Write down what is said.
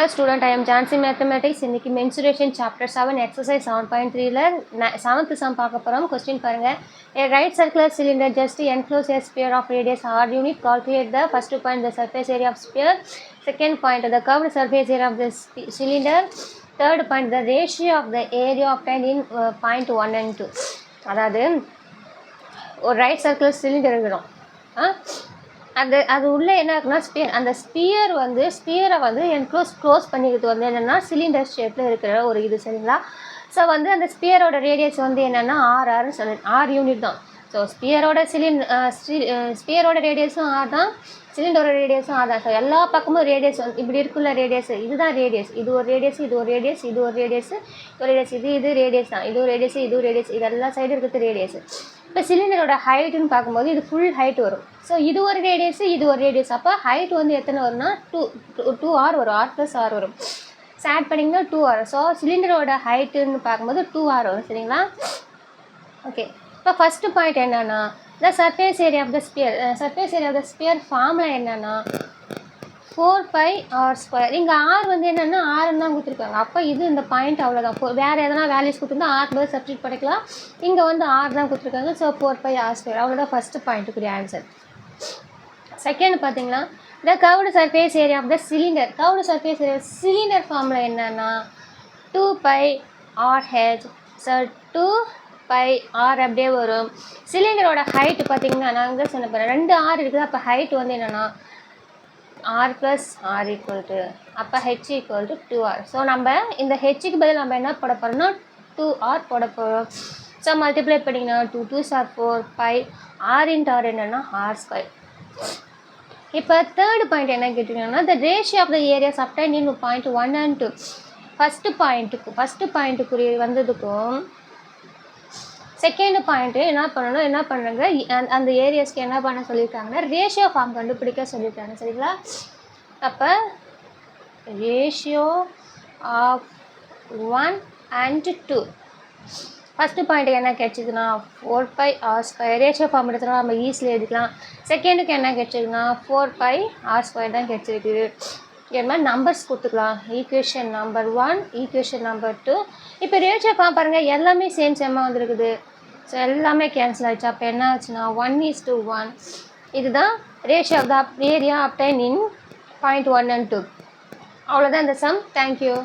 Hello student, I am Jansi Mathematics. இன்னைக்கு mensuration chapter 7 exercise 7.3ல 7th sum பார்க்க போறோம். Question பாருங்க. A right circular cylinder just enclose a sphere of radius r unit. Calculate the first point, the surface area of sphere. Second point, the curved surface area of the cylinder. Third point, the ratio of the area obtained in point 1 and 2. அதாவது ஒரு right circular cylinder இருக்கிறோம். அது உள்ளே என்ன இருக்குன்னா sphere. அந்த ஸ்பியரை வந்து close பண்ணிக்கிறது வந்து என்னென்னா சிலிண்டர் ஷேப்பில் இருக்கிற ஒரு இது, சரிங்களா? ஸோ வந்து அந்த ஸ்பியரோட ரேடியஸ் வந்து என்னென்னா ஆர் யூனிட் தான். ஸோ ஸ்பியரோட ரேடியஸும் ஆர் தான், சிலிண்டரோட ரேடியஸும் ஆர் தான். ஸோ எல்லா பக்கமும் ரேடியஸ் வந்து இப்படி இருக்குள்ள ரேடியஸ், இதுதான் ரேடியஸ், இது ஒரு ரேடியஸ், இது ஒரு ரேடியஸ், இது ஒரு ரேடியஸ், ஒரு ரேடியஸ், இது ரேடியஸ் தான், இது ஒரு ரேடியஸ், இது ஒரு ரேடியஸ், இது எல்லா சைடு இருக்கிறது ரேடியஸ். இப்போ சிலிண்டரோட ஹைட்டுன்னு பார்க்கும்போது இது ஃபுல் ஹைட் வரும். ஸோ இது ஒரு ரேடியஸ், இது ஒரு ரேடியஸ். அப்போ ஹைட் வந்து எத்தனை வரும்னா டூ ஆர் வரும், ஆர் ப்ளஸ் ஆர் வரும். ஸோ ஆட் பண்ணிங்கன்னா 2r. ஸோ சிலிண்டரோட ஹைட்டுன்னு பார்க்கும்போது 2r வரும், சரிங்களா? ஓகே, இப்போ ஃபஸ்ட்டு பாயிண்ட் என்னென்னா the surface area of the sphere. Surface area of the sphere formula என்னென்னா 4πr². இங்கே ஆர் வந்து என்னென்னா ஆர்ன்னு தான் கொடுத்துருக்காங்க. அப்போ இது இந்த பாயிண்ட் அவ்வளோதான். வேறு எதனா வேல்யூஸ் கொடுத்துருந்தா ஆர் பதில் சப்ஸ்டிட் பண்ணிக்கலாம். இங்கே வந்து ஆர் தான் கொடுத்துருக்காங்க. So 4πr². அவ்வளோதான் ஃபஸ்ட்டு பாயிண்ட்டுக்குரிய ஆன்சர். செகண்ட் பார்த்தீங்கன்னா the curved surface area of the cylinder. Curved surface area cylinder formula என்னென்னா 2πrh. ஸோ 2πr அப்படியே வரும். சிலிண்டரோட ஹைட்டு பார்த்தீங்கன்னா நான் அங்கே சொன்ன போகிறேன், 2 ஆர் இருக்குது. அப்போ ஹைட் வந்து என்னென்னா r plus r equal to, அப்போ h equal to 2r. So நம்ம இந்த ஹெச்சுக்கு பதில் நம்ம என்ன போட போகிறோம்னா 2r போட போகிறோம். ஸோ மல்டிப்ளை பண்ணிங்கன்னா 2 2s are 4, π r into r என்னென்னா r². இப்போ தேர்டு பாயிண்ட் என்ன கேட்டிங்கன்னா the ratio of the areas obtained in point 1 and 2. First பாயிண்ட்டுக்குரிய வந்ததுக்கும் செகண்ட் பாயிண்ட்டு என்ன பண்ணுறாங்க அந்த ஏரியாஸ்க்கு என்ன பண்ண சொல்லியிருக்காங்கன்னா ரேஷியோ ஃபார்ம் கண்டுபிடிக்க சொல்லியிருக்காங்க, சரிங்களா? அப்போ ரேஷியோ ஆஃப் 1 and 2. ஃபஸ்ட்டு பாயிண்ட்டுக்கு என்ன கிடச்சிதுன்னா 4πr². ரேஷியோ ஃபார்ம் எடுத்தோம்னா நம்ம ஈஸியாக எழுதிக்கலாம். செகண்டுக்கு என்ன கிடச்சிதுன்னா 4πr² தான் கிடச்சிருக்குது. இது மாதிரி நம்பர்ஸ் கொடுத்துக்கலாம். Equation number 1, equation number 2. இப்போ ரேஷியோ ஃபார்ம் பாருங்கள், எல்லாமே சேமாக வந்துருக்குது. ஸோ எல்லாமே கேன்சல் ஆகிடுச்சு. அப்போ என்ன ஆச்சுன்னா 1:1. இதுதான் ratio of the area obtained in point 1 and 2. அவ்வளோதான் இந்த சம். தேங்க்யூ.